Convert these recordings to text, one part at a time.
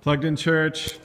Plugged in Church.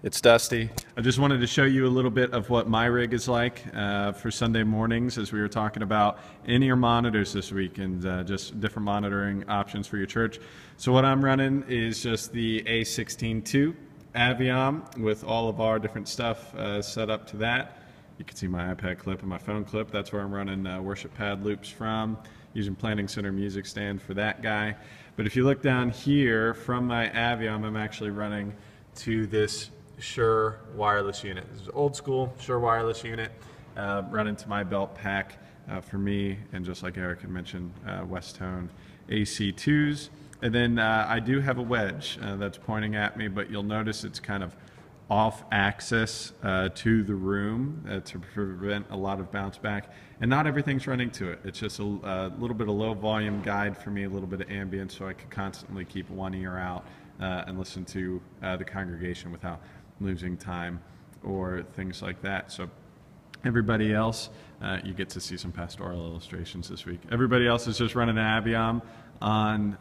It's Dusty. I just wanted to show you a little bit of what my rig is like for Sunday mornings, as we were talking about in-ear monitors this week and just different monitoring options for your church. So what I'm running is just the A16-2 Aviom with all of our different stuff set up to that. You can see my iPad clip and my phone clip. That's where I'm running worship pad loops from, using Planning Center music stand for that guy. But if you look down here from my Aviom, I'm actually running to this Shure wireless unit. This is old school Shure wireless unit, running to my belt pack for me, and just like Eric had mentioned, Westone AC2s. And then I do have a wedge that's pointing at me, but you'll notice it's kind of off axis to the room to prevent a lot of bounce back, and not everything's running to it. It's just a little bit of low volume guide for me, a little bit of ambient, so I can constantly keep one ear out and listen to the congregation without losing time or things like that. So everybody else, you get to see some pastoral illustrations this week. Everybody else is just running an Aviom on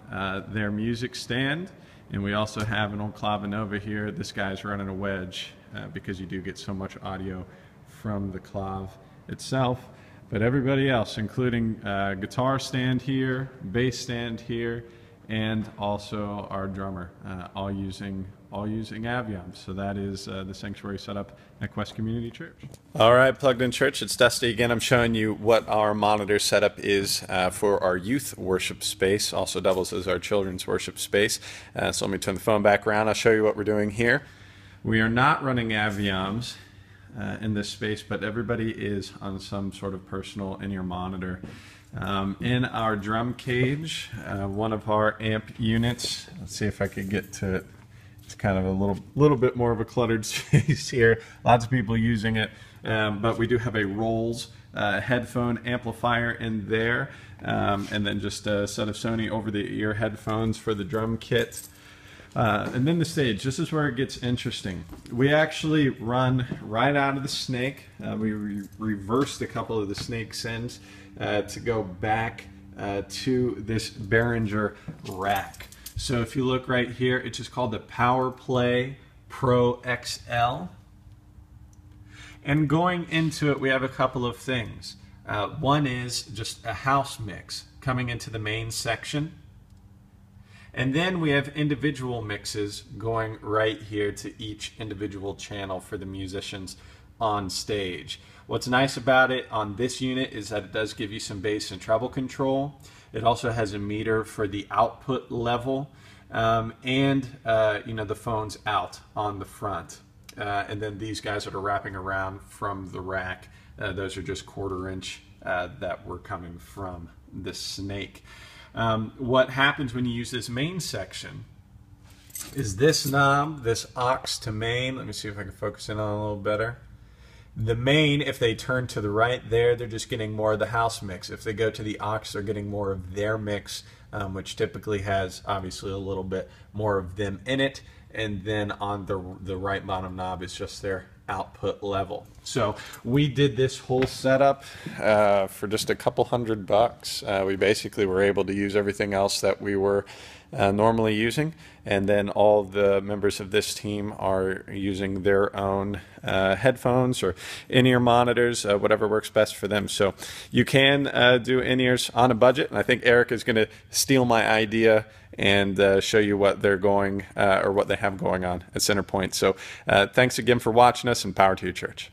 their music stand. And we also have an old Clavinova here. This guy's running a wedge because you do get so much audio from the clav itself. But everybody else, including guitar stand here, bass stand here, and also our drummer, all using Avioms. So that is the sanctuary setup at Quest Community Church. All right, Plugged in Church, it's Dusty again. I'm showing you what our monitor setup is for our youth worship space. Also doubles as our children's worship space. So let me turn the phone back around. I'll show you what we're doing here. We are not running Avioms in this space, but everybody is on some sort of personal in-ear monitor. In our drum cage, one of our amp units, let's see if I can get to it. It's kind of a little bit more of a cluttered space here. Lots of people using it, but we do have a Rolls headphone amplifier in there, and then just a set of Sony over-the-ear headphones for the drum kit. And then the stage, this is where it gets interesting. We actually run right out of the snake. We reversed a couple of the snake sends to go back to this Behringer rack. So if you look right here, it's just called the PowerPlay Pro XL. And going into it, we have a couple of things. One is just a house mix coming into the main section. And then we have individual mixes going right here to each individual channel for the musicians on stage. What's nice about it on this unit is that it does give you some bass and treble control. It also has a meter for the output level, and you know, the phone's out on the front. And then these guys that are wrapping around from the rack, those are just 1/4 inch that were coming from the snake. What happens when you use this main section is this knob, this aux to main. Let me see if I can focus in on it a little better. The main, if they turn to the right there, they're just getting more of the house mix. If they go to the aux, they're getting more of their mix, which typically has obviously a little bit more of them in it. And then on the right bottom knob is just their output level. So we did this whole setup for just a couple $100. We basically were able to use everything else that we were normally using, and then all the members of this team are using their own headphones or in-ear monitors, whatever works best for them. So you can do in-ears on a budget, and I think Eric is going to steal my idea and show you what they're going or what they have going on at Centerpoint. So thanks again for watching us, and power to your church.